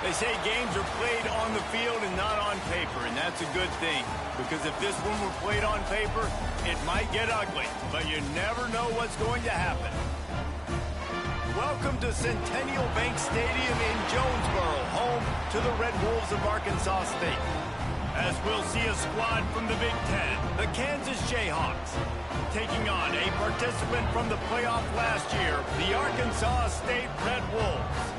They say games are played on the field and not on paper, and that's a good thing. Because if this one were played on paper, it might get ugly, but you never know what's going to happen. Welcome to Centennial Bank Stadium in Jonesboro, home to the Red Wolves of Arkansas State. As we'll see a squad from the Big Ten, the Kansas Jayhawks, taking on a participant from the playoff last year, the Arkansas State Red Wolves.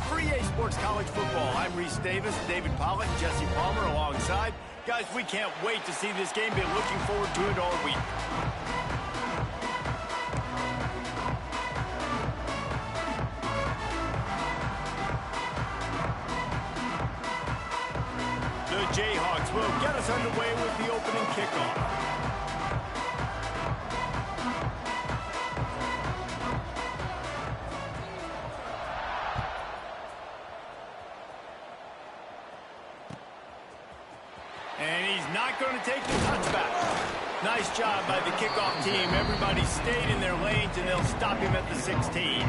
3A Sports College Football. I'm Reese Davis, David Pollock, Jesse Palmer alongside. Guys, we can't wait to see this game. Been looking forward to it all week. The Jayhawks will get us underway with the opening kickoff. And he's not going to take the touchback. Nice job by the kickoff team. Everybody stayed in their lanes, and they'll stop him at the 16.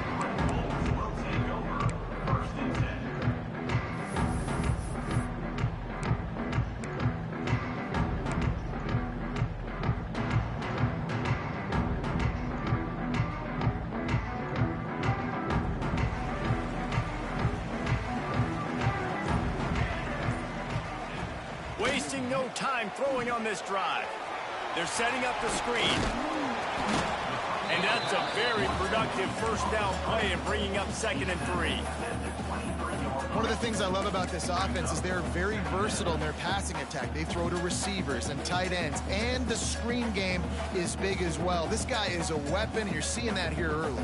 Wasting no time throwing on this drive. They're setting up the screen. And that's a very productive first down play and bringing up 2nd and 3. One of the things I love about this offense is they're very versatile in their passing attack. They throw to receivers and tight ends, and the screen game is big as well. This guy is a weapon, and you're seeing that here early.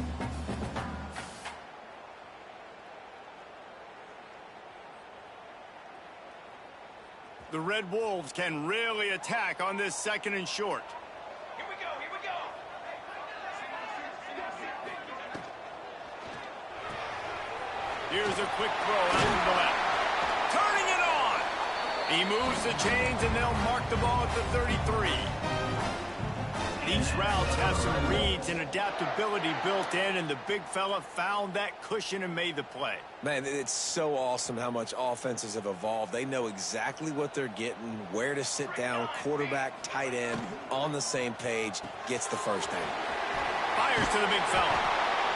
The Red Wolves can really attack on this 2nd and short. Here we go, here we go. Here's a quick throw out to the left. Turning it on! He moves the chains, and they'll mark the ball at the 33. These routes have some reads and adaptability built in, and the big fella found that cushion and made the play. Man, it's so awesome how much offenses have evolved. They know exactly what they're getting, where to sit down, quarterback, tight end, on the same page, gets the first down. Fires to the big fella.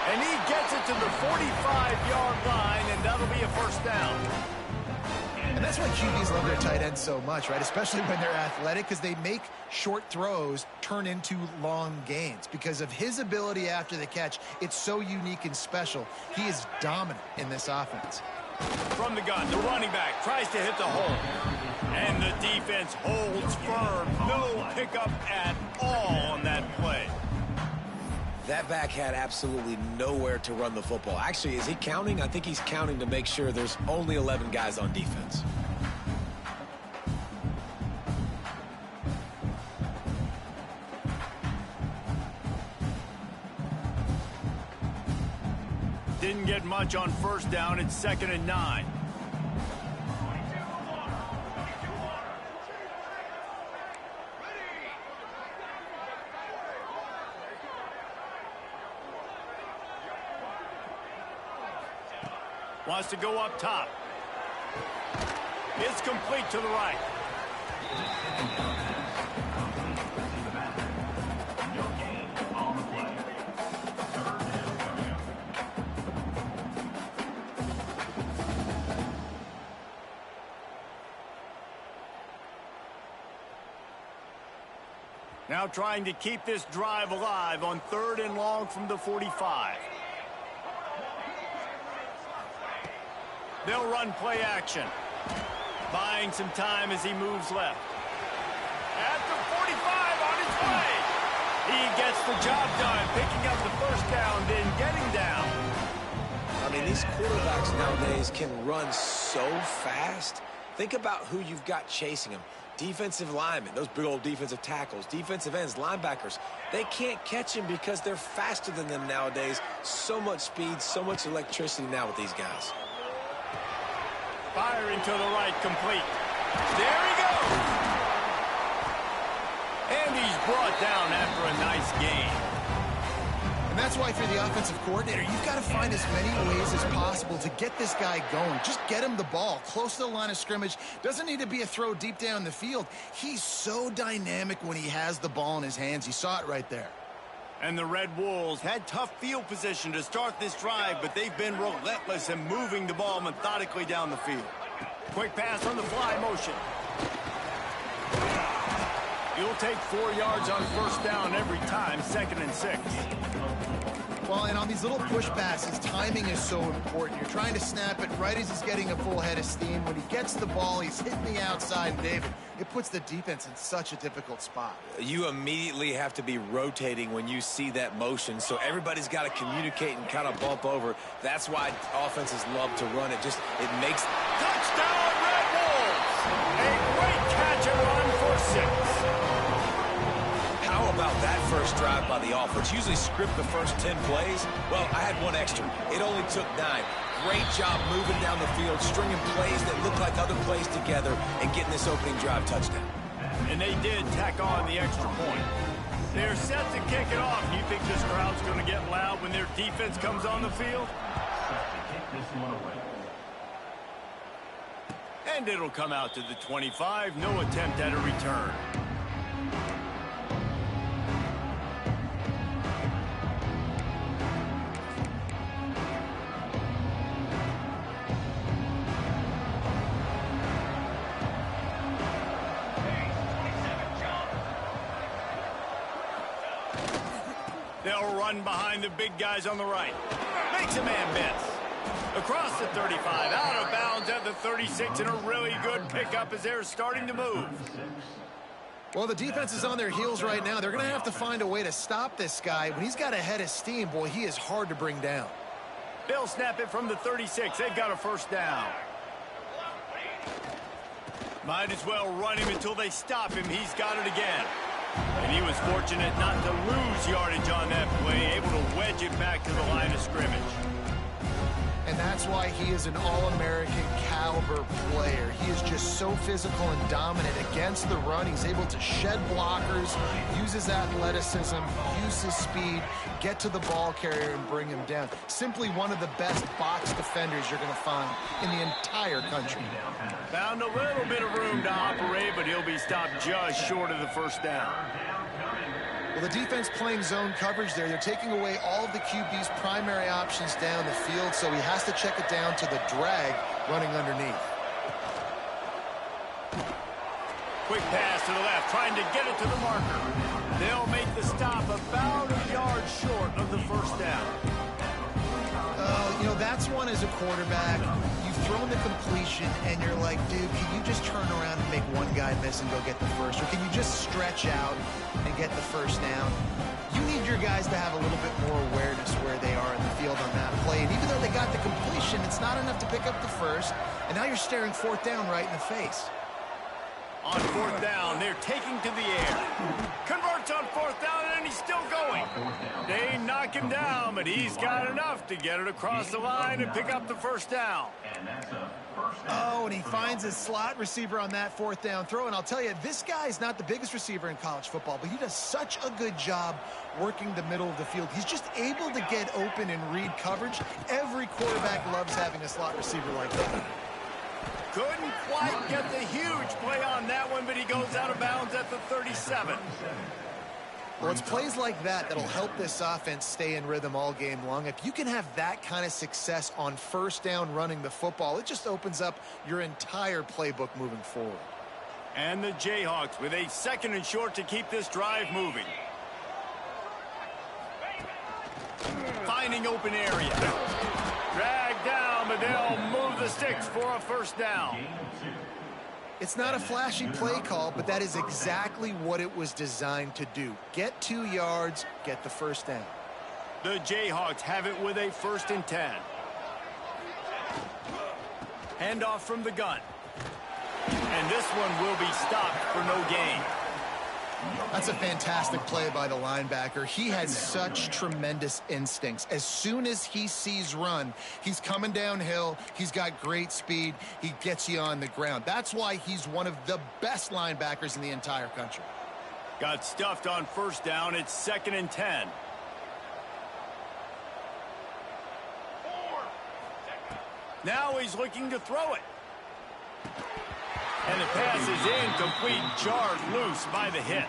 And he gets it to the 45-yard line, and that'll be a first down. And that's why QBs love their tight ends so much, right? Especially when they're athletic, because they make short throws turn into long gains. Because of his ability after the catch, it's so unique and special. He is dominant in this offense. From the gun, the running back tries to hit the hole. And the defense holds firm. No pickup at all on that play. That back had absolutely nowhere to run the football. Actually, is he counting? I think he's counting to make sure there's only 11 guys on defense. Didn't get much on first down. It's 2nd and 9. Wants to go up top. It's complete to the right. Now trying to keep this drive alive on 3rd and long from the 45. They'll run play action. Buying some time as he moves left. At the 45 on his way. He gets the job done, picking up the first down, then getting down. I mean, these quarterbacks nowadays can run so fast. Think about who you've got chasing them. Defensive linemen, those big old defensive tackles, defensive ends, linebackers. They can't catch him because they're faster than them nowadays. So much speed, so much electricity now with these guys. Firing to the right, complete. There he goes. And he's brought down after a nice gain. And that's why for the offensive coordinator, you've got to find as many ways as possible to get this guy going. Just get him the ball close to the line of scrimmage. Doesn't need to be a throw deep down the field. He's so dynamic when he has the ball in his hands. You saw it right there. And the Red Wolves had tough field position to start this drive, but they've been relentless in moving the ball methodically down the field. Quick pass on the fly motion. You'll take 4 yards on first down every time, 2nd and 6. Well, and on these little push passes, timing is so important. You're trying to snap it right as he's getting a full head of steam. When he gets the ball, he's hitting the outside, and David, it puts the defense in such a difficult spot. You immediately have to be rotating when you see that motion, so everybody's got to communicate and kind of bump over. That's why offenses love to run it. It makes... Touchdown, Red Wolves! A great catch and run for 6. How about that first drive by the offense? Usually script the first 10 plays. Well, I had one extra. It only took 9. Great job moving down the field, stringing plays that look like other plays together, and getting this opening drive touchdown. And they did tack on the extra point. They're set to kick it off. You think this crowd's going to get loud when their defense comes on the field? And it'll come out to the 25. No attempt at a return. They'll run behind the big guys on the right. Makes a man miss. Across the 35, out of bounds at the 36, and a really good pickup as they're starting to move. Well, the defense is on their heels right now. They're going to have to find a way to stop this guy. When he's got a head of steam, boy, he is hard to bring down. They'll snap it from the 36. They've got a first down. Might as well run him until they stop him. He's got it again. And he was fortunate not to lose yardage on that play, able to wedge it back to the line of scrimmage. And that's why he is an all-American caliber player. He is just so physical and dominant against the run. He's able to shed blockers, use his athleticism, use his speed, get to the ball carrier and bring him down. Simply one of the best box defenders you're going to find in the entire country. Found a little bit of room to operate, but he'll be stopped just short of the first down. Well, the defense playing zone coverage there. They're taking away all of the QB's primary options down the field, so he has to check it down to the drag running underneath. Quick pass to the left, trying to get it to the marker. They'll make the stop about a yard short of the first down. You know, that's one as a quarterback. You've thrown the completion, and you're like, dude, can you just turn around and make one guy miss and go get the first? Or can you just stretch out and get the first down? You need your guys to have a little bit more awareness where they are in the field on that play. And even though they got the completion, it's not enough to pick up the first. And now you're staring fourth down right in the face. On fourth down, they're taking to the air. Converts on fourth down, and he's still going. They knock him down, but he's got enough to get it across the line and pick up the first down. Oh, and he finds his slot receiver on that fourth down throw. And I'll tell you, this guy's not the biggest receiver in college football, but he does such a good job working the middle of the field. He's just able to get open and read coverage. Every quarterback loves having a slot receiver like that. Couldn't quite get the huge play on that one, but he goes out of bounds at the 37. Well, it's plays like that that'll help this offense stay in rhythm all game long. If you can have that kind of success on first down running the football, it just opens up your entire playbook moving forward. And the Jayhawks with a 2nd and short to keep this drive moving. Finding open area. Drag down, but they'll move the sticks for a first down. It's not a flashy play call, but that is exactly what it was designed to do. Get 2 yards, get the first down. The Jayhawks have it with a 1st and 10. Handoff from the gun. And this one will be stopped for no gain. That's a fantastic play by the linebacker. He has such tremendous instincts. As soon as he sees run, he's coming downhill. He's got great speed. He gets you on the ground. That's why he's one of the best linebackers in the entire country. Got stuffed on first down. It's 2nd and 10. Now he's looking to throw it. And the pass is incomplete, jarred loose by the hit.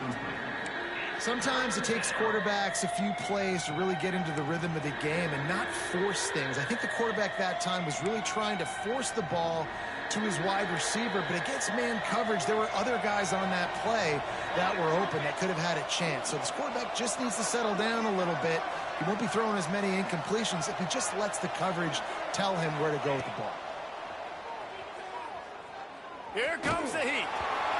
Sometimes it takes quarterbacks a few plays to really get into the rhythm of the game and not force things. I think the quarterback that time was really trying to force the ball to his wide receiver, but against man coverage, there were other guys on that play that were open that could have had a chance. So this quarterback just needs to settle down a little bit. He won't be throwing as many incompletions if he just lets the coverage tell him where to go with the ball. Here comes the heat.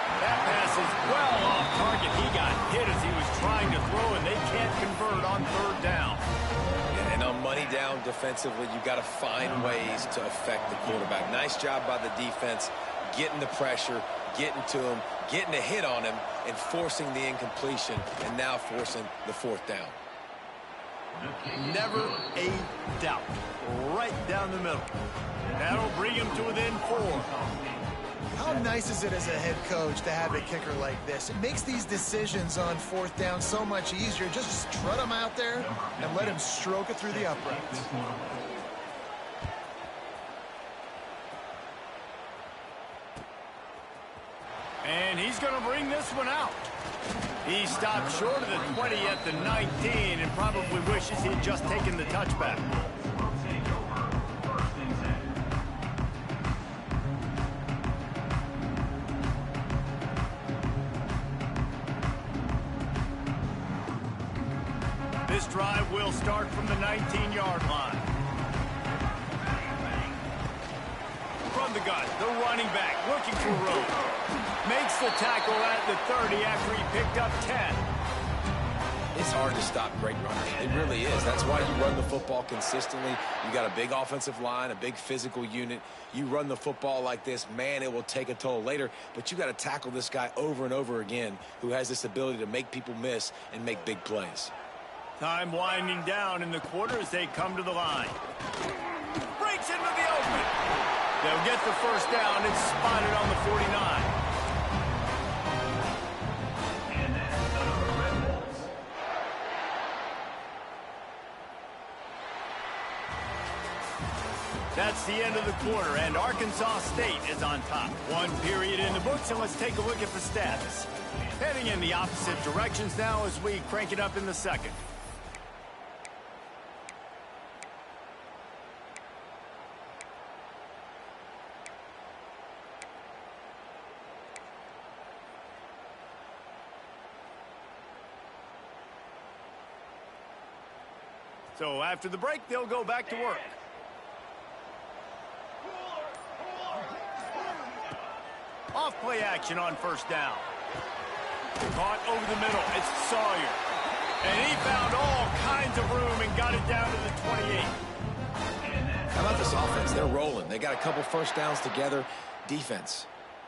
That pass is well off target. He got hit as he was trying to throw, and they can't convert on third down. And on money down defensively, you've got to find ways to affect the quarterback. Nice job by the defense, getting the pressure, getting to him, getting a hit on him, and forcing the incompletion, and now forcing the fourth down. Never a doubt. Right down the middle. That'll bring him to within 4. How nice is it as a head coach to have a kicker like this? It makes these decisions on fourth down so much easier. Just strut him out there and let him stroke it through the uprights. And he's going to bring this one out. He stopped short of the 20 at the 19 and probably wishes he had just taken the touchback. This drive will start from the 19-yard line. From the gun, the running back looking for room. Makes the tackle at the 30 after he picked up 10. It's hard to stop great runners. It really is. That's why you run the football consistently. You got a big offensive line, a big physical unit. You run the football like this, man, it will take a toll later. But you got to tackle this guy over and over again who has this ability to make people miss and make big plays. Time winding down in the quarter as they come to the line. Breaks into the open. They'll get the first down. It's spotted on the 49. That's the end of the quarter, and Arkansas State is on top. One period in the books, and let's take a look at the stats. Heading in the opposite directions now as we crank it up in the second. So after the break, they'll go back to work. Off play action on first down. Caught over the middle. It's Sawyer. And he found all kinds of room and got it down to the 28. How about this offense? They're rolling. They got a couple first downs together. Defense.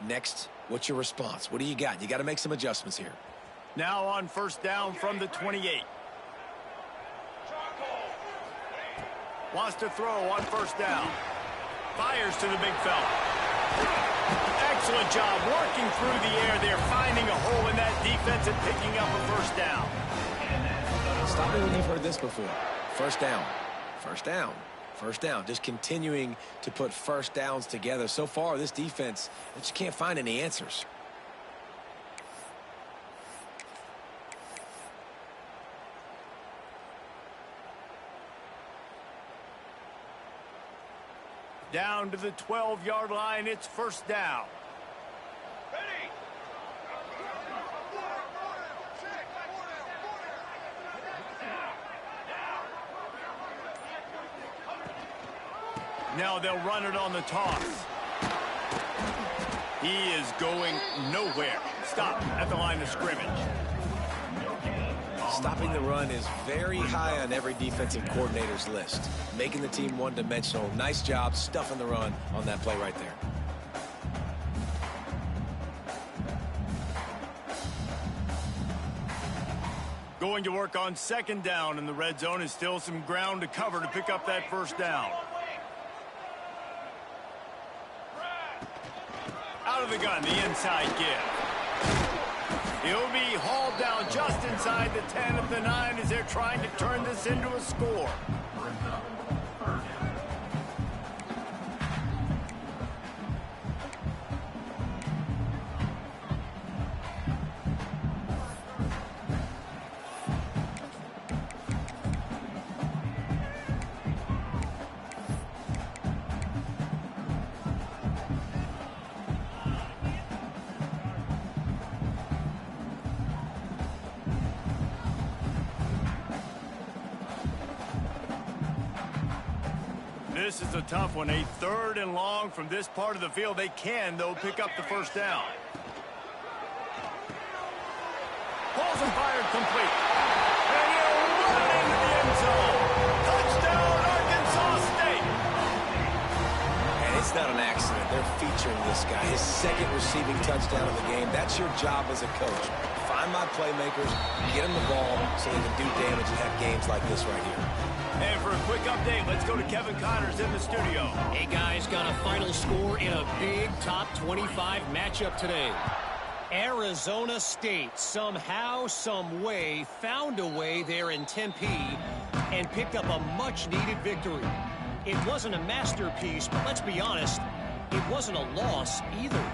Next, what's your response? What do you got? You got to make some adjustments here. Now on first down from the 28. Wants to throw on first down. Fires to the big fella. Excellent job working through the air there, finding a hole in that defense and picking up a first down. Stop me when you've heard this before. First down. First down. First down. Just continuing to put first downs together. So far, this defense, they just can't find any answers. Down to the 12-yard line, it's first down. Ready. Now they'll run it on the toss. He is going nowhere. Stop at the line of scrimmage. Stopping the run is very high on every defensive coordinator's list. Making the team one-dimensional. Nice job stuffing the run on that play right there. Going to work on second down, and the red zone is still some ground to cover to pick up that first down. Out of the gun, the inside give. He'll be hauled down just inside the 10 of the 9 as they're trying to turn this into a score. this is a tough one. A 3rd and long from this part of the field. They can, though, pick up the first down. Balls are fired complete. And he'll run into the end zone. Touchdown, Arkansas State. And it's not an accident. They're featuring this guy. His 2nd receiving touchdown of the game. That's your job as a coach. Find my playmakers, get them the ball so they can do damage and have games like this right here. And for a quick update, let's go to Kevin Connors in the studio. Hey, guys, got a final score in a big top 25 matchup today. Arizona State somehow, some way, found a way there in Tempe and picked up a much-needed victory. It wasn't a masterpiece, but let's be honest, it wasn't a loss either.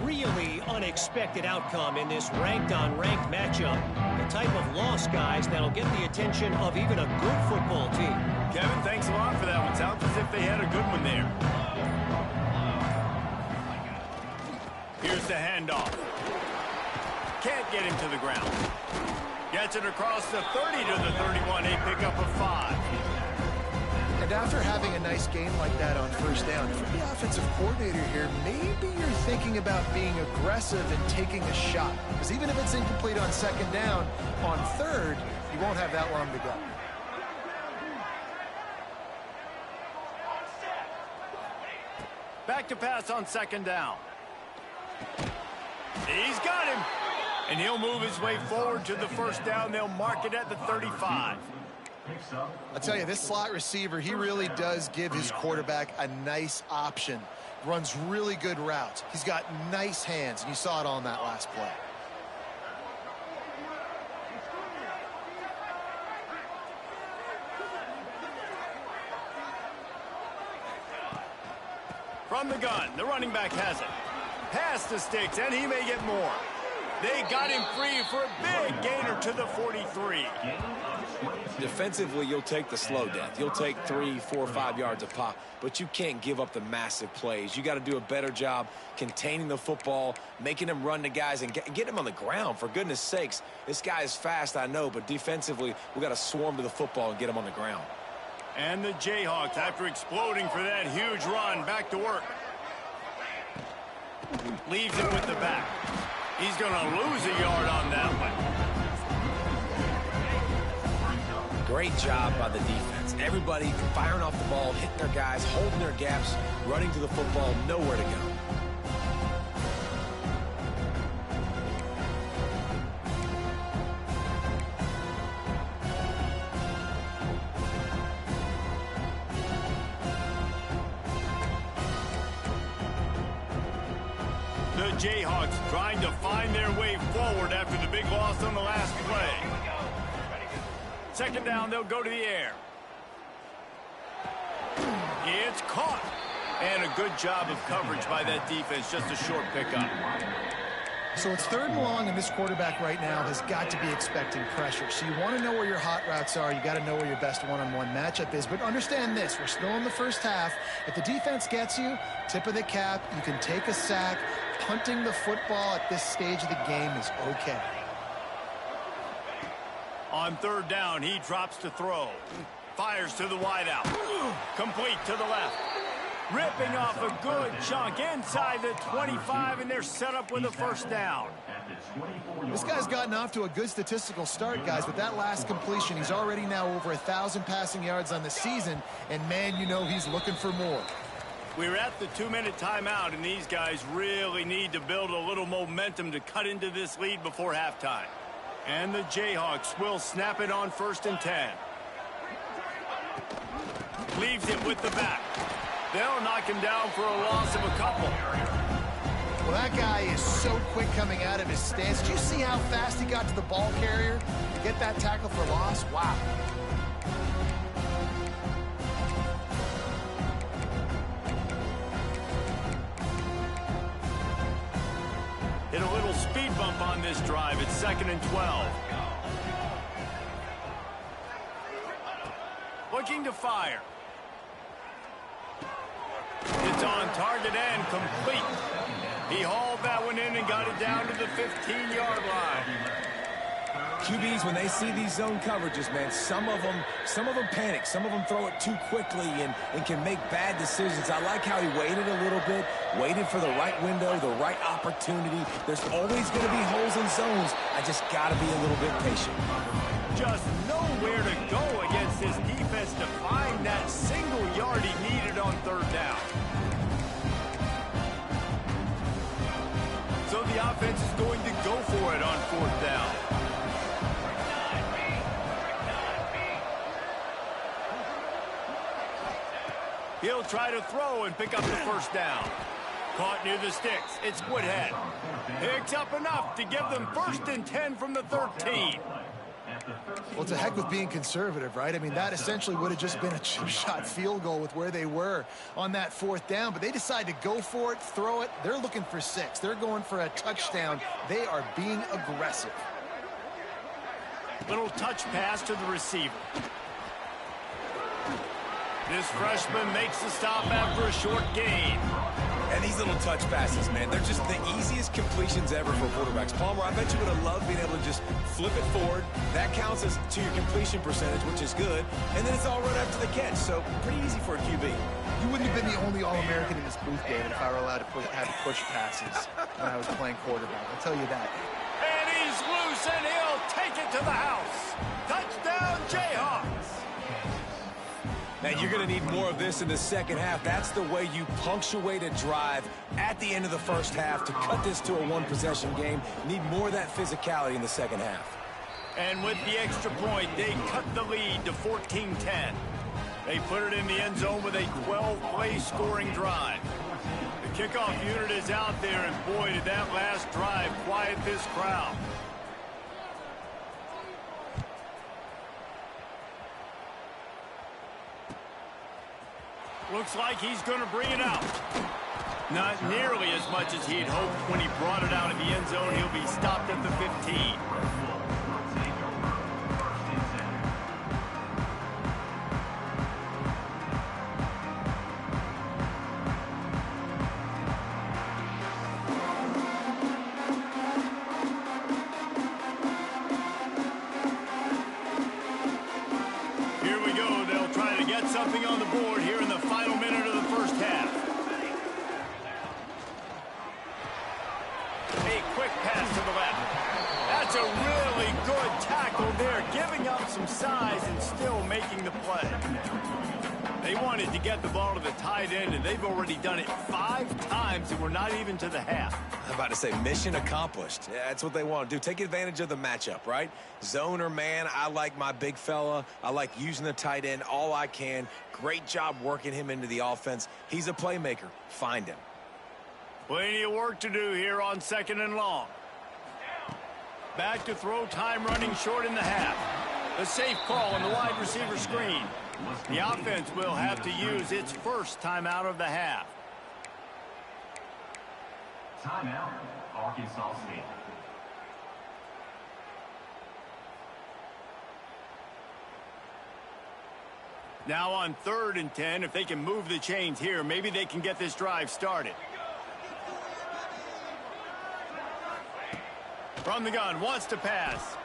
Really unexpected outcome in this ranked-on-ranked matchup. The type of loss, guys, that'll get the attention of even a good football team. Kevin, thanks a lot for that one. Sounds as if they had a good one there. Here's the handoff. Can't get him to the ground. Gets it across the 30 to the 31. A pickup of 5. And after having a nice game like that on first down, if you're the offensive coordinator here, maybe you're thinking about being aggressive and taking a shot. Because even if it's incomplete on 2nd down, on 3rd, you won't have that long to go. Back to pass on 2nd down. He's got him. And he'll move his way forward to the first down. They'll mark it at the 35. I'll tell you, this slot receiver, he really does give his quarterback a nice option. Runs really good routes. He's got nice hands, and you saw it on that last play. From the gun, the running back has it. Pass the sticks, and he may get more. They got him free for a big gainer to the 43. Defensively, you'll take the slow death. You'll take 3, 4, 5 yards a pop, but you can't give up the massive plays. You got to do a better job containing the football, making them run to guys, and get them on the ground, for goodness sakes. This guy is fast, I know, but defensively, we got to swarm to the football and get him on the ground. And the Jayhawks, after exploding for that huge run, back to work. Leaves it with the back. He's going to lose a yard on that one. Great job by the defense. Everybody firing off the ball, hitting their guys, holding their gaps, running to the football, nowhere to go. The Jayhawks trying to find their way forward after the big loss on the last play. 2nd down, they'll go to the air. It's caught. And a good job of coverage by that defense. Just a short pickup. So it's 3rd and long, and this quarterback right now has got to be expecting pressure. So you want to know where your hot routes are. You got to know where your best one-on-one matchup is. But understand this, we're still in the first half. If the defense gets you, tip of the cap, you can take a sack. Punting the football at this stage of the game is okay. On 3rd down, he drops to throw. Fires to the wideout. Complete to the left. Ripping off a good chunk inside the 25, and they're set up with a first down. This guy's gotten off to a good statistical start, guys. With that last completion, he's already now over 1,000 passing yards on the season, and man, you know he's looking for more. We're at the 2-minute timeout, and these guys really need to build a little momentum to cut into this lead before halftime. And the Jayhawks will snap it on 1st and 10. Leaves it with the back. They'll knock him down for a loss of a couple. Well, that guy is so quick coming out of his stance. Did you see how fast he got to the ball carrier to get that tackle for loss? Wow. Hit a little speed bump on this drive. It's 2nd and 12. Looking to fire. It's on target and complete. He hauled that one in and got it down to the 15-yard line. QBs, when they see these zone coverages, man, some of them panic. Some of them throw it too quickly and can make bad decisions. I like how he waited a little bit, waited for the right window, the right opportunity. There's always going to be holes in zones. I just got to be a little bit patient. Just nowhere to go against this defense to find that single yard he needed on third down. So the offense is going to go for it on fourth down. He'll try to throw and pick up the first down. Caught near the sticks. It's Woodhead. Picks up enough to give them 1st and 10 from the 13. Well, it's a heck with being conservative, right? I mean, that essentially would have just been a chip shot field goal with where they were on that fourth down. But they decide to go for it, throw it. They're looking for 6. They're going for a touchdown. They are being aggressive. Little touch pass to the receiver. This freshman makes the stop after a short gain. And these little touch passes, man, they're just the easiest completions ever for quarterbacks. Palmer, I bet you would have loved being able to just flip it forward. That counts as to your completion percentage, which is good. And then it's all right after the catch, so pretty easy for a QB. You wouldn't have been the only All-American in this booth, David, if I were allowed to have push passes when I was playing quarterback. I'll tell you that. And he's loose, and he'll take it to the house. Touchdown, Jayhawks. Man, you're going to need more of this in the second half. That's the way you punctuate a drive at the end of the first half to cut this to a one-possession game. Need more of that physicality in the second half. And with the extra point, they cut the lead to 14-10. They put it in the end zone with a 12-play scoring drive. The kickoff unit is out there, and boy, did that last drive quiet this crowd. Looks like he's going to bring it out. Not nearly as much as he'd hoped when he brought it out of the end zone. He'll be stopped at the 15. Here we go. They'll try to get something on the board here in the final minute of the first half. A quick pass to the left. That's a really good tackle there, giving up some size and still making the play. They wanted to get the ball to the tight end, and they've already done it 5 times, and we're not even to the half. I'm about to say mission accomplished. Yeah, that's what they want to do. Take advantage of the matchup, right? Zone or man, I like my big fella. I like using the tight end all I can. Great job working him into the offense. He's a playmaker. Find him. Plenty of work to do here on 2nd and long. Back to throw, time running short in the half. A safe call on the wide receiver screen. The offense will have to use its first timeout of the half. Timeout, Arkansas State. Now on 3rd and 10, if they can move the chains here, maybe they can get this drive started. From the gun, wants to pass.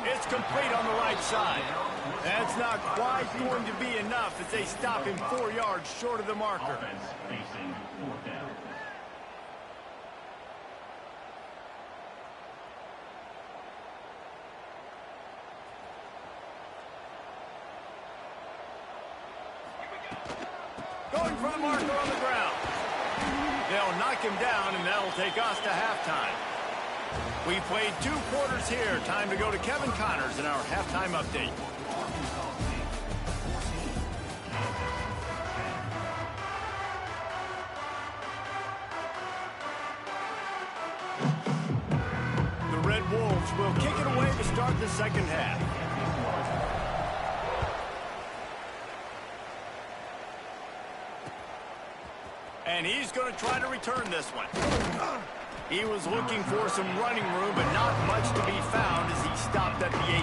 It's complete on the right side. That's not quite going to be enough as they stop him 4 yards short of the marker. Offense facing 4th down. Going for the marker on the ground. They'll knock him down, and that'll take us to halftime. We played 2 quarters here. Time to go to Kevin Connors in our halftime update. The Red Wolves will kick it away to start the second half. And he's going to try to return this one. He was looking for some running room, but not much to be found as he stopped at the 18.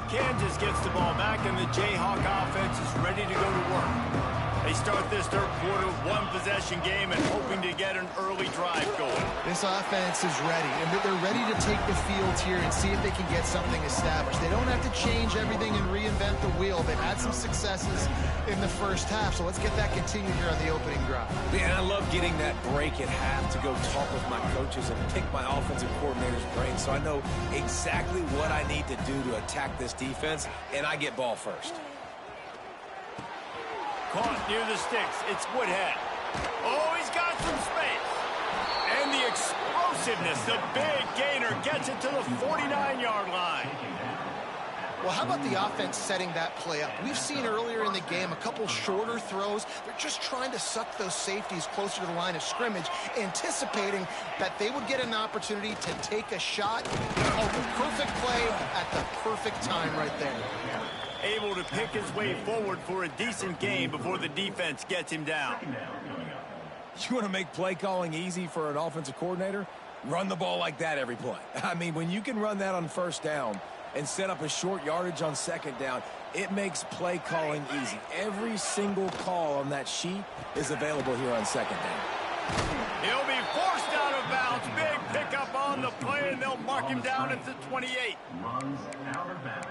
Kansas gets the ball back, and the Jayhawk offense is ready to go to work. They start this third quarter, one-possession game, and hoping to get an early drive going. This offense is ready, and they're ready to take the field here and see if they can get something established. They don't have to change everything and reinvent the wheel. They've had some successes in the first half, so let's get that continued here on the opening drive. Man, I love getting that break at half to go talk with my coaches and pick my offensive coordinator's brain so I know exactly what I need to do to attack this defense, and I get ball first. Caught near the sticks. It's Woodhead. Oh, he's got some space. And the explosiveness, the big gainer gets it to the 49-yard line. Well, how about the offense setting that play up? We've seen earlier in the game a couple shorter throws. They're just trying to suck those safeties closer to the line of scrimmage, anticipating that they would get an opportunity to take a shot. Oh, perfect play at the perfect time right there. Able to pick his way forward for a decent game before the defense gets him down. You want to make play calling easy for an offensive coordinator? Run the ball like that every play. I mean, when you can run that on first down and set up a short yardage on second down, it makes play calling easy. Every single call on that sheet is available here on second down. He'll be forced out of bounds. Big pickup on the play, and they'll mark him down at the 28. Runs out of bounds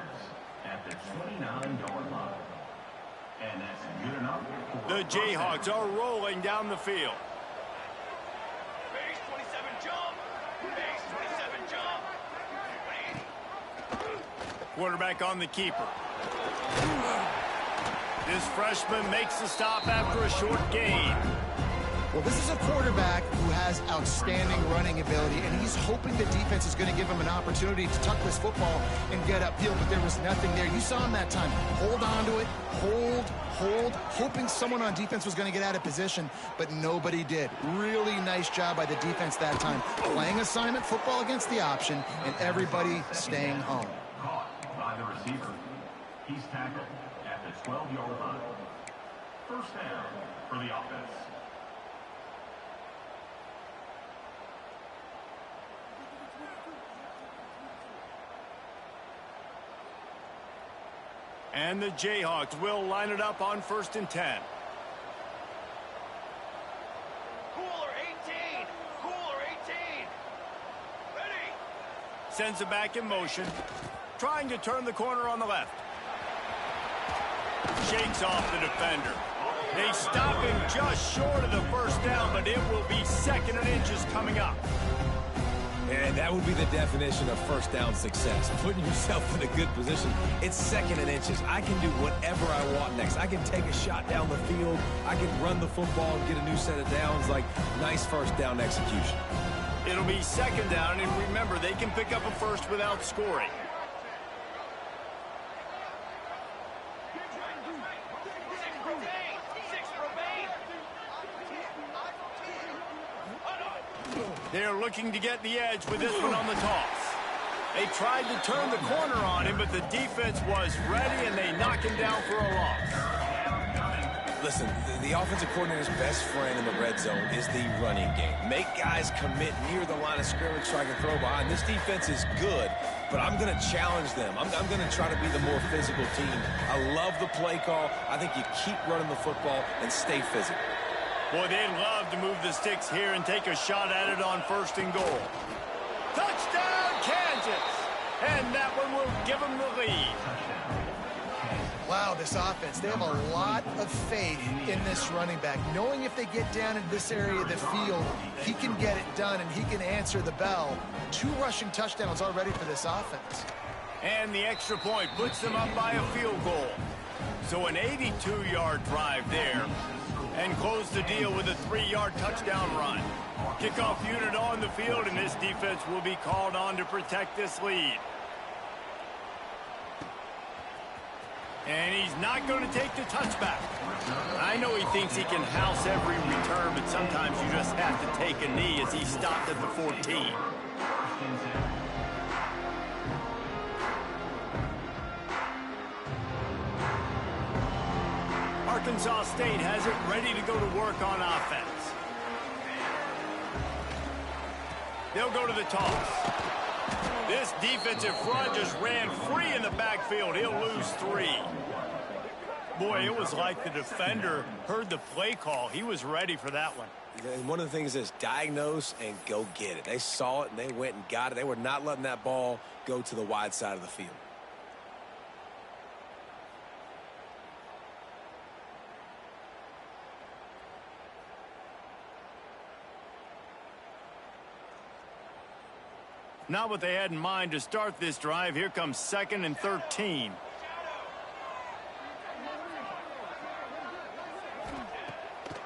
at the 29-yard line. And that's good enough. The Jayhawks are rolling down the field. Base 27 jump. Base 27 jump. Quarterback on the keeper. This freshman makes the stop after a short gain. Well, this is a quarterback who has outstanding running ability, and he's hoping the defense is going to give him an opportunity to tuck this football and get upfield, but there was nothing there. You saw him that time. Hold on to it, hold, hoping someone on defense was going to get out of position, but nobody did. Really nice job by the defense that time. Playing assignment football against the option, and everybody staying home. Caught by the receiver. He's tackled at the 12-yard line. First down for the offense. And the Jayhawks will line it up on 1st and 10. Cooler 18. Cooler 18. Ready. Sends it back in motion. Trying to turn the corner on the left. Shakes off the defender. They stop him just short of the first down, but it will be 2nd and inches coming up. And that would be the definition of first down success. Putting yourself in a good position. It's 2nd and inches. I can do whatever I want next. I can take a shot down the field. I can run the football and get a new set of downs. Like, nice first down execution. It'll be 2nd down, and remember, they can pick up a first without scoring. They're looking to get the edge with this one on the toss. They tried to turn the corner on him, but the defense was ready, and they knock him down for a loss. Listen, the offensive coordinator's best friend in the red zone is the running game. Make guys commit near the line of scrimmage so I can throw behind. This defense is good, but I'm going to challenge them. I'm going to try to be the more physical team. I love the play call. I think you keep running the football and stay physical. Boy, they'd love to move the sticks here and take a shot at it on 1st and goal. Touchdown, Kansas! And that one will give them the lead. Wow, this offense, they have a lot of faith in this running back, knowing if they get down into this area of the field, he can get it done and he can answer the bell. 2 rushing touchdowns already for this offense. And the extra point puts them up by a field goal. So an 82-yard drive there. And close the deal with a 3-yard touchdown run. Kickoff unit on the field, and this defense will be called on to protect this lead. And he's not going to take the touchback. I know he thinks he can house every return, but sometimes you just have to take a knee as he stopped at the 14. Arkansas State has it ready to go to work on offense. They'll go to the toss. This defensive front just ran free in the backfield. He'll lose 3. Boy, it was like the defender heard the play call. He was ready for that one. And one of the things is diagnose and go get it. They saw it and they went and got it. They were not letting that ball go to the wide side of the field. Not what they had in mind to start this drive. Here comes 2nd and 13.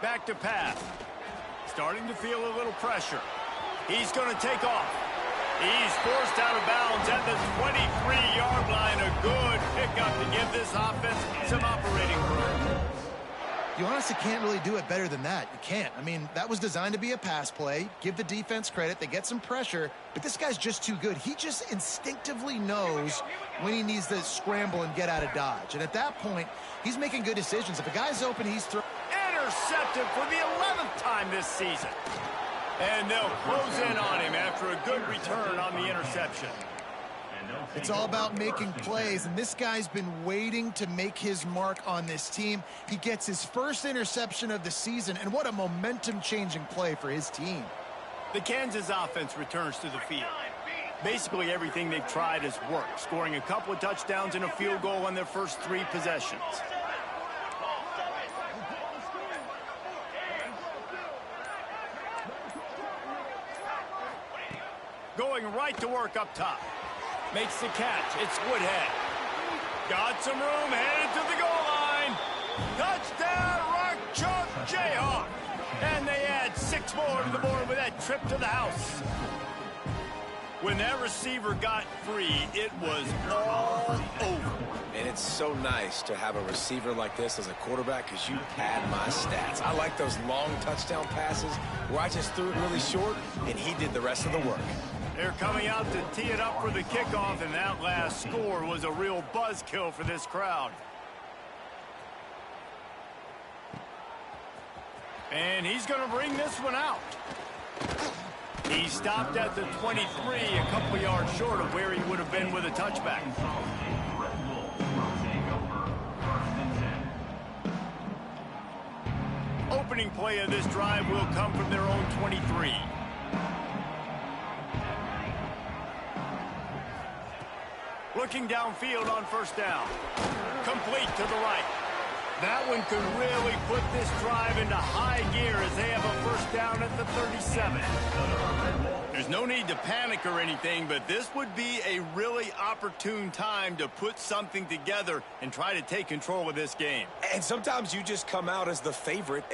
Back to pass. Starting to feel a little pressure. He's going to take off. He's forced out of bounds at the 23-yard line. A good pickup to give this offense some operating room. You honestly can't really do it better than that. You can't. I mean, that was designed to be a pass play. Give the defense credit. They get some pressure, but this guy's just too good. He just instinctively knows when he needs to scramble and get out of dodge. And at that point, he's making good decisions. If a guy's open, he's throwing. Intercepted for the 11th time this season. And they'll close in on him after a good return on the interception. It's all about making plays, and this guy's been waiting to make his mark on this team. He gets his first interception of the season, and what a momentum-changing play for his team. The Kansas offense returns to the field. Basically everything they've tried has worked, scoring a couple of touchdowns and a field goal on their first 3 possessions. Going right to work up top. Makes the catch. It's Woodhead. Got some room, headed to the goal line. Touchdown, Rock Chalk Jayhawk. And they add 6 more to the board with that trip to the house. When that receiver got free, it was all over. And it's so nice to have a receiver like this as a quarterback because you pad my stats. I like those long touchdown passes where I just threw it really short and he did the rest of the work. They're coming out to tee it up for the kickoff, and that last score was a real buzzkill for this crowd. And he's going to bring this one out. He stopped at the 23, a couple yards short of where he would have been with a touchback. Opening play of this drive will come from their own 23. Looking downfield on first down. Complete to the right. That one could really put this drive into high gear as they have a first down at the 37. There's no need to panic or anything, but this would be a really opportune time to put something together and try to take control of this game. And sometimes you just come out as the favorite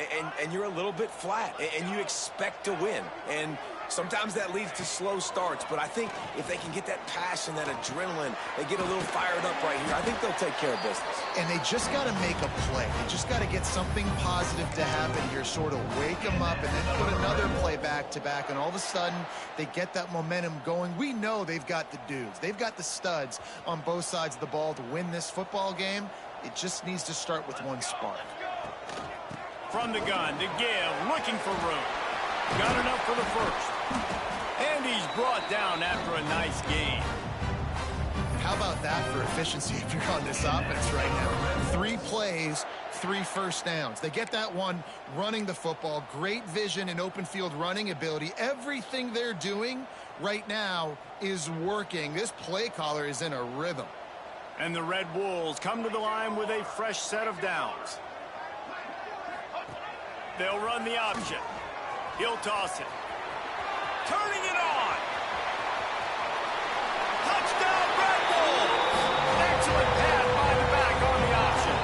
and you're a little bit flat and you expect to win. And sometimes that leads to slow starts, but I think if they can get that passion, that adrenaline, they get a little fired up right here, I think they'll take care of business. And they just got to make a play. They just got to get something positive to happen here, sort of wake them up and then put another play back-to-back, and all of a sudden they get that momentum going. We know they've got the dudes. They've got the studs on both sides of the ball to win this football game. It just needs to start with one spark. From the gun to give, looking for room. Got enough for the first. And he's brought down after a nice gain. How about that for efficiency if you're on this offense right now? 3 plays, 3 first downs. They get that one running the football. Great vision and open field running ability. Everything they're doing right now is working. This play caller is in a rhythm. And the Red Wolves come to the line with a fresh set of downs. They'll run the option. He'll toss it. Turning it on. Touchdown, Red Wolves. Excellent pass by the back on the option.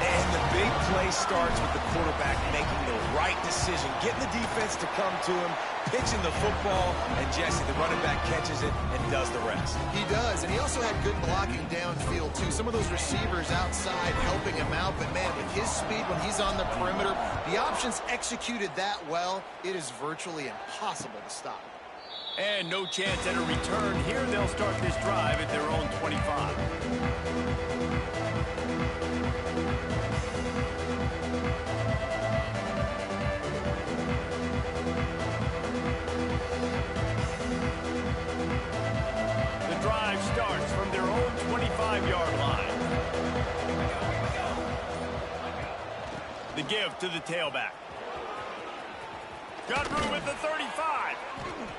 And the big play starts with the quarterback making the right decision, getting the defense to come to him, pitching the football, and Jesse, the running back, catches it and does the rest. He does, and he also had good blocking downfield, too. Some of those receivers outside helping him out, but, man, with his speed when he's on the perimeter, the options executed that well, it is virtually impossible to stop. And no chance at a return. Here they'll start this drive at their own 25. give to the tailback. Got room at the 35.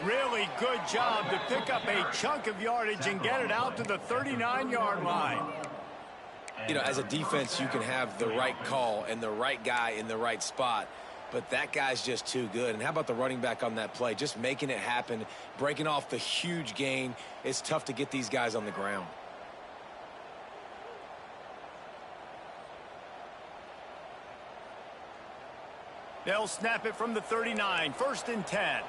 Really good job to pick up a chunk of yardage and get it out to the 39-yard line. You know, as a defense, you can have the right call and the right guy in the right spot, but that guy's just too good. And how about the running back on that play? Just making it happen, breaking off the huge gain. It's tough to get these guys on the ground. They'll snap it from the 39, 1st and 10.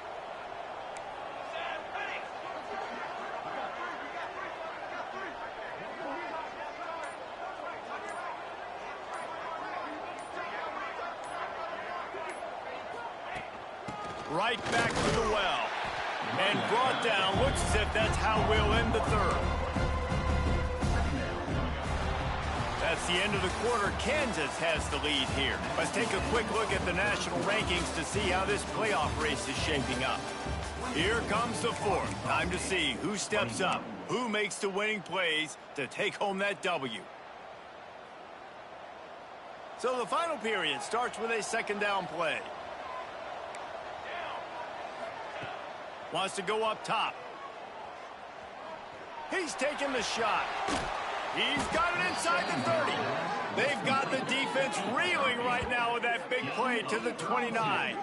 Right back to the well. And brought down. Looks as if that's how we'll end the 3rd. That's the end of the quarter. Kansas has the lead here. Let's take a quick look at the national rankings to see how this playoff race is shaping up. Here comes the 4th. Time to see who steps up, who makes the winning plays to take home that W. So the final period starts with a 2nd down play. Wants to go up top. He's taking the shot. He's got it inside the 30. They've got the defense reeling right now with that big play to the 29.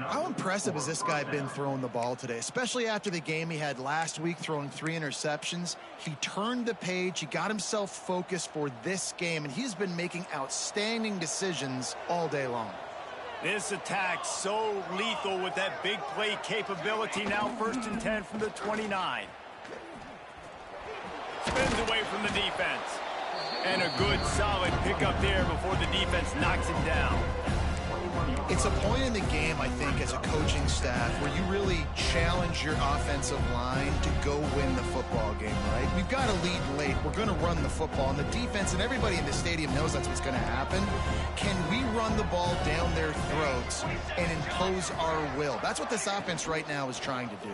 How impressive has this guy been throwing the ball today, especially after the game he had last week throwing 3 interceptions. He turned the page. He got himself focused for this game, and he's been making outstanding decisions all day long. This attack so lethal with that big play capability. Now 1st and 10 from the 29. Spins away from the defense. And a good solid pickup there before the defense knocks him down. It's a point in the game, I think, as a coaching staff where you really challenge your offensive line to go win the football game, right? We've got to lead late. We're going to run the football. And the defense and everybody in the stadium knows that's what's going to happen. Can we run the ball down their throats and impose our will? That's what this offense right now is trying to do.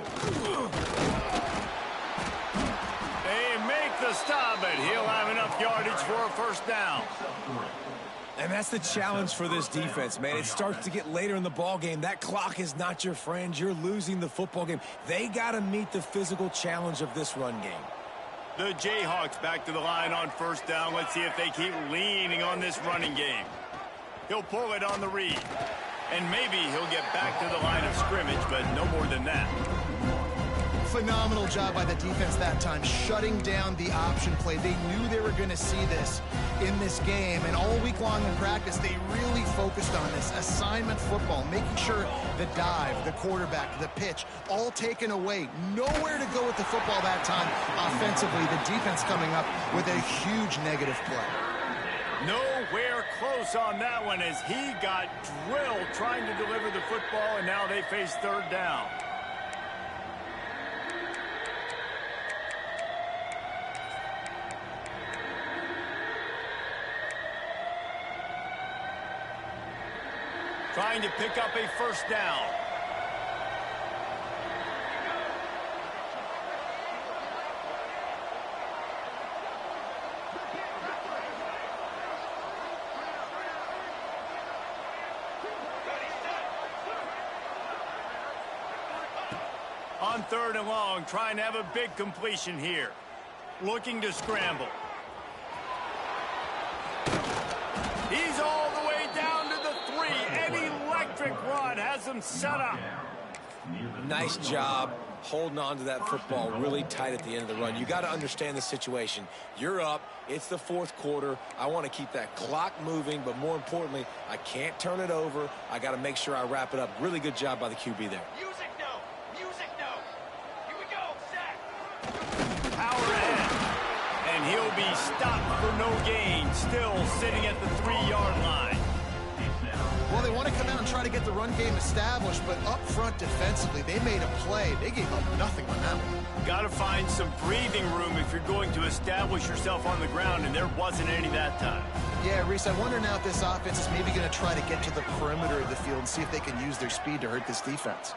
They make the stop, but he'll have enough yardage for a 1st down. And that's the challenge for this defense, man. It starts to get later in the ball game. That clock is not your friend. You're losing the football game. They got to meet the physical challenge of this run game. The Jayhawks back to the line on 1st down. Let's see if they keep leaning on this running game. He'll pull it on the read. And maybe he'll get back to the line of scrimmage, but no more than that. Phenomenal job by the defense that time, shutting down the option play. They knew they were going to see this in this game, and all week long in practice, they really focused on this assignment football, making sure the dive, the quarterback, the pitch, all taken away. Nowhere to go with the football that time offensively. The defense coming up with a huge negative play. Nowhere close on that one as he got drilled trying to deliver the football, and now they face 3rd down. Trying to pick up a 1st down. On 3rd and long, trying to have a big completion here. Looking to scramble. He's all the way down to the 3. An electric run has him set up. Nice job holding on to that football really tight at the end of the run. You got to understand the situation. You're up. It's the 4th quarter. I want to keep that clock moving, but more importantly, I can't turn it over. I got to make sure I wrap it up. Really good job by the QB there. Music no! Music no! Here we go, sack! Power ahead. And he'll be stopped for no gain. Still sitting at the 3-yard line. Well, they want to come out and try to get the run game established, but up front defensively, they made a play. They gave up nothing on that one. Got to find some breathing room if you're going to establish yourself on the ground, and there wasn't any that time. Yeah, Reese, I wonder now if this offense is maybe going to try to get to the perimeter of the field and see if they can use their speed to hurt this defense.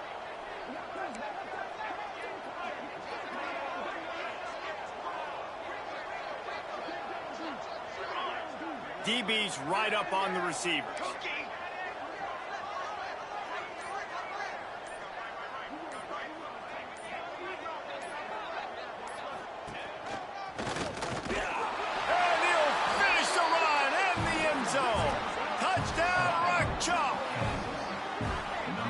DB's right up on the receivers. And he'll finish the run in the end zone. Touchdown, Ncaa.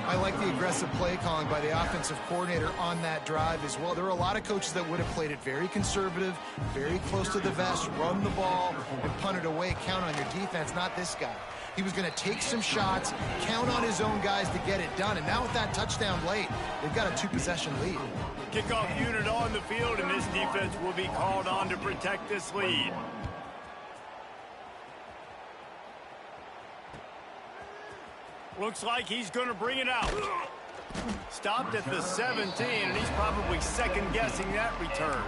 I like the aggressive play calling by the offensive coordinator on that drive as well. There are a lot of coaches that would have played it very conservative, very close to the vest, run the ball, and punt it away. Count on your defense, not this guy. He was going to take some shots, count on his own guys to get it done. And now with that touchdown late, they've got a 2-possession lead. Kickoff unit on the field, and this defense will be called on to protect this lead. Looks like he's going to bring it out. Stopped at the 17, and he's probably second-guessing that return.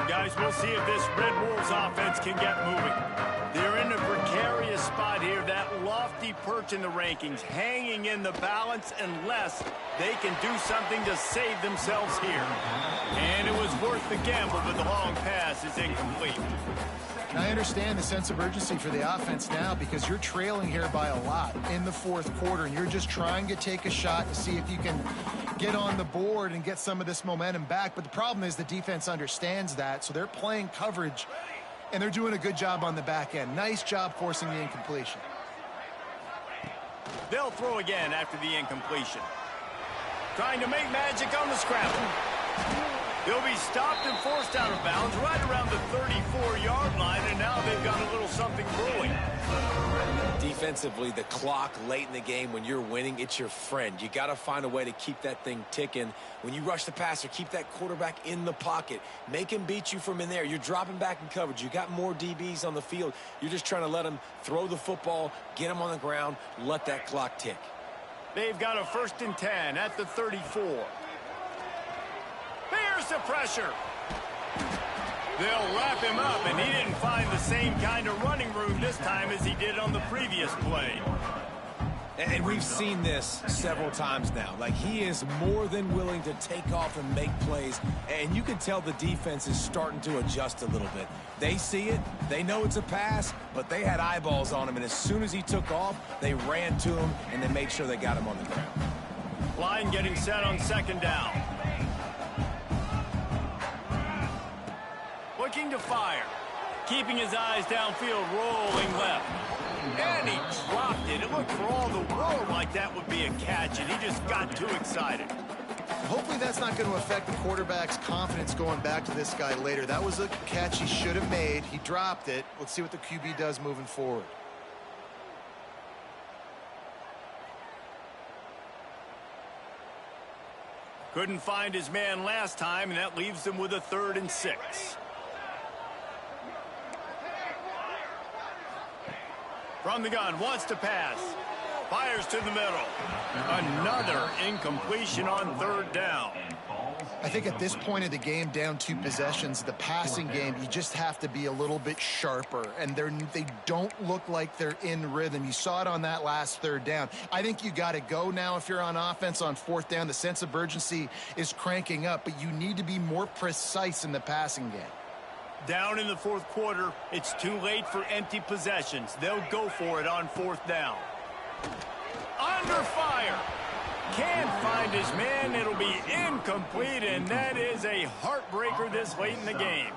Guys, we'll see if this Red Wolves offense can get moving. They're in a precarious spot here, that lofty perch in the rankings, hanging in the balance unless they can do something to save themselves here. And it was worth the gamble, but the long pass is incomplete. And I understand the sense of urgency for the offense now because you're trailing here by a lot in the fourth quarter, and you're just trying to take a shot to see if you can get on the board and get some of this momentum back. But the problem is the defense understands that, so they're playing coverage, and they're doing a good job on the back end. Nice job forcing the incompletion. They'll throw again after the incompletion. Trying to make magic on the scramble. They'll be stopped and forced out of bounds right around the 34-yard line, and now they've got a little something brewing. Defensively, the clock late in the game, when you're winning, it's your friend. You got to find a way to keep that thing ticking. When you rush the passer, keep that quarterback in the pocket. Make him beat you from in there. You're dropping back in coverage. You got more DBs on the field. You're just trying to let him throw the football, get him on the ground, let that clock tick. They've got a 1st and 10 at the 34. Here's the pressure. They'll wrap him up, and he didn't find the same kind of running room this time as he did on the previous play. And we've seen this several times now. Like, he is more than willing to take off and make plays, and you can tell the defense is starting to adjust a little bit. They see it, they know it's a pass, but they had eyeballs on him, and as soon as he took off, they ran to him, and they made sure they got him on the ground. Line getting set on 2nd down. Looking to fire. Keeping his eyes downfield, rolling left. And he dropped it. It looked for all the world like that would be a catch, and he just got too excited. Hopefully that's not going to affect the quarterback's confidence going back to this guy later. That was a catch he should have made. He dropped it. Let's see what the QB does moving forward. Couldn't find his man last time, and that leaves them with a 3rd and 6. From the gun, wants to pass. Fires to the middle. Another incompletion on 3rd down. I think at this point of the game, down 2 possessions, the passing game, you just have to be a little bit sharper. And they don't look like they're in rhythm. You saw it on that last 3rd down. I think you got to go now if you're on offense on 4th down. The sense of urgency is cranking up, but you need to be more precise in the passing game. Down in the 4th quarter, it's too late for empty possessions. They'll go for it on 4th down. Under fire. Can't find his man. It'll be incomplete, and that is a heartbreaker this late in the game.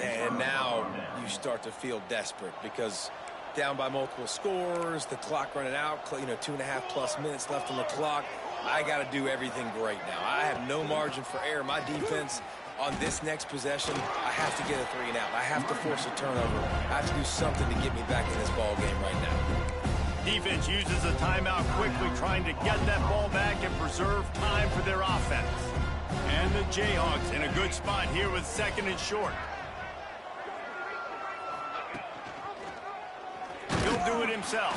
And now you start to feel desperate because down by multiple scores, the clock running out, 2.5+ minutes left on the clock. I got to do everything great now. I have no margin for error. My defense on this next possession, I have to get a 3 and out. I have to force a turnover. I have to do something to get me back in this ball game right now. Defense uses a timeout quickly, trying to get that ball back and preserve time for their offense. And the Jayhawks in a good spot here with 2nd and short. He'll do it himself.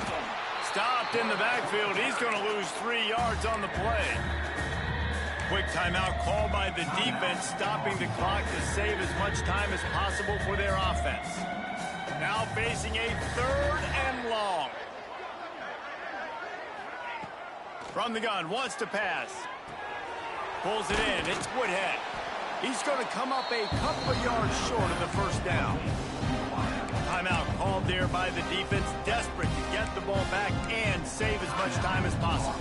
Stopped in the backfield. He's going to lose 3 yards on the play. Quick timeout called by the defense, stopping the clock to save as much time as possible for their offense. Now facing a 3rd and long. From the gun, wants to pass. Pulls it in. It's Woodhead. He's going to come up a couple of yards short of the first down. Timeout called there by the defense, desperate to get the ball back and save as much time as possible.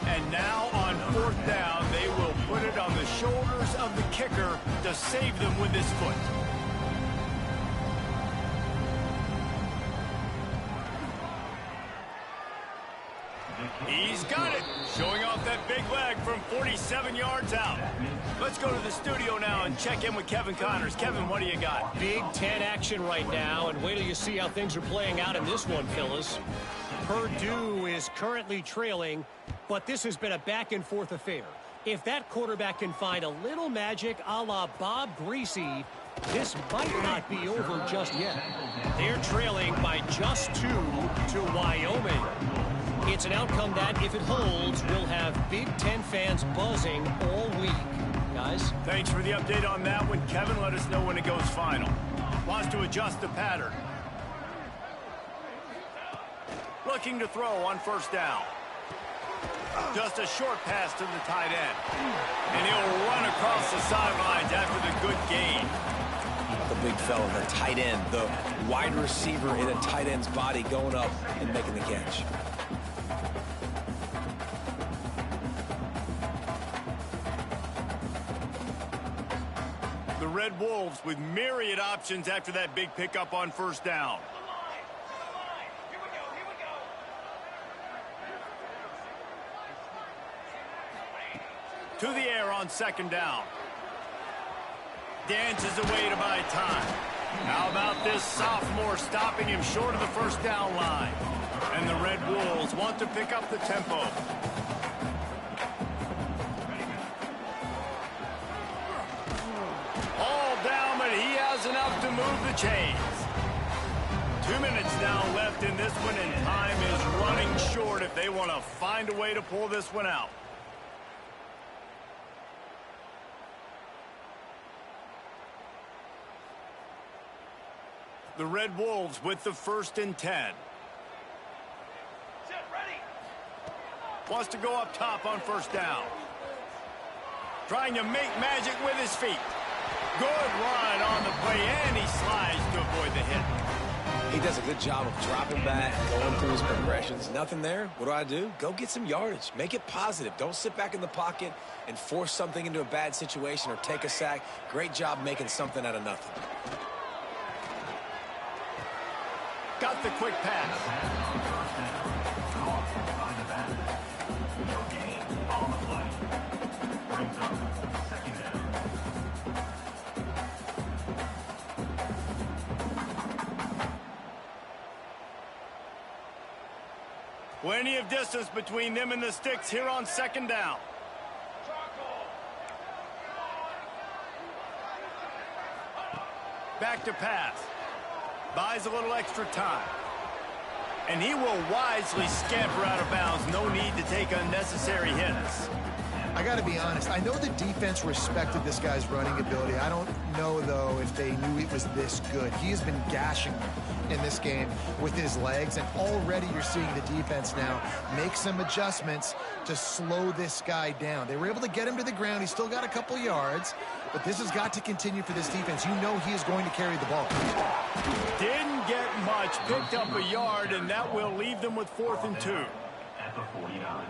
And now on fourth down, they will put it on the shoulders of the kicker to save them with his foot. He's got it, showing off that big leg from 47 yards out. Let's go to the studio now and check in with Kevin Connors. Kevin, what do you got? Big Ten action right now, and wait till you see how things are playing out in this one, fellas. Purdue is currently trailing, but this has been a back-and-forth affair. If that quarterback can find a little magic a la Bob Greasy, this might not be over just yet. They're trailing by just 2 to Wyoming. It's an outcome that, if it holds, will have Big Ten fans buzzing all week. Guys? Thanks for the update on that one, Kevin. Let us know when it goes final. Wants to adjust the pattern. Looking to throw on first down. Just a short pass to the tight end. And he'll run across the sidelines after the good gain. The big fella, the tight end, the wide receiver in a tight end's body going up and making the catch. The Red Wolves with myriad options after that big pickup on first down. To the air on second down. Dances away to buy time. How about this sophomore stopping him short of the first down line? And the Red Wolves want to pick up the tempo. All down, but he has enough to move the chains. 2 minutes now left in this one, and time is running short if they want to find a way to pull this one out. The Red Wolves with the 1st and 10. Wants to go up top on first down. Trying to make magic with his feet. Good run on the play, and he slides to avoid the hit. He does a good job of dropping back, going through his progressions. Nothing there. What do? Go get some yardage. Make it positive. Don't sit back in the pocket and force something into a bad situation or take a sack. Great job making something out of nothing. Got the quick pass. Plenty of distance between them and the sticks here on second down. Back to pass. Buys a little extra time. And he will wisely scamper out of bounds. No need to take unnecessary hits. I got to be honest. I know the defense respected this guy's running ability. I don't know, though, if they knew it was this good. He has been gashing them in this game with his legs, and already you're seeing the defense now make some adjustments to slow this guy down. They were able to get him to the ground. He's still got a couple yards, but this has got to continue for this defense. You know he is going to carry the ball. Didn't get much, picked up a yard, and that will leave them with 4th and 2. At the 49.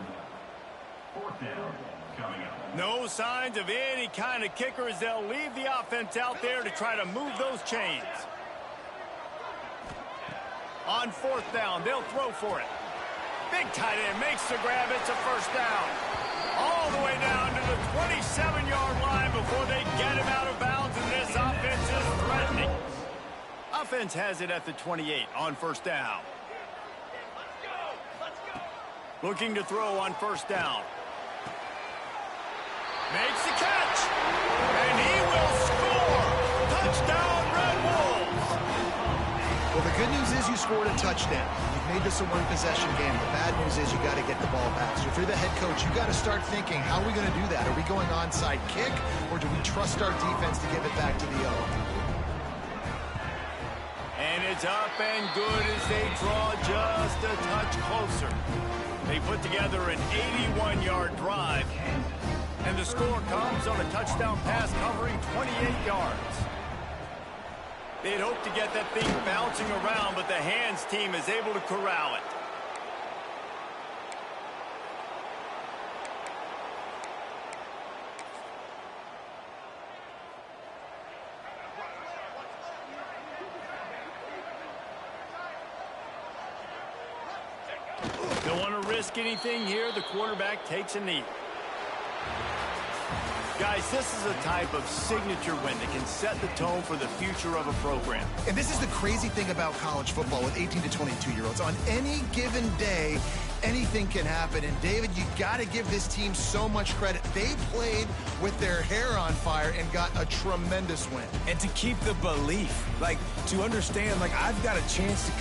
4th down coming up. No signs of any kind of kicker as they'll leave the offense out there to try to move those chains. On 4th down, they'll throw for it. Big tight end makes the grab. It's a first down. All the way down to the 27-yard line before they get him out of bounds, and this offense is threatening. Offense has it at the 28 on first down. Looking to throw on first down. Makes the catch. And he will score. Touchdown, Red Wolves. Well, the good news is you scored a touchdown. You've made this a one-possession game. The bad news is you got to get the ball back. So if you're the head coach, you got to start thinking, how are we going to do that? Are we going onside kick, or do we trust our defense to give it back to the other? And It's up and good as they draw just a touch closer. They put together an 81-yard drive, and the score comes on a touchdown pass covering 28 yards. They'd hoped to get that thing bouncing around, but the hands team is able to corral it. Don't want to risk anything here. The quarterback takes a knee. Guys, this is a type of signature win that can set the tone for the future of a program. And this is the crazy thing about college football with 18 to 22-year-olds. On any given day, anything can happen. And, David, you got to give this team so much credit. They played with their hair on fire and got a tremendous win. And to keep the belief, like, to understand, like, I've got a chance to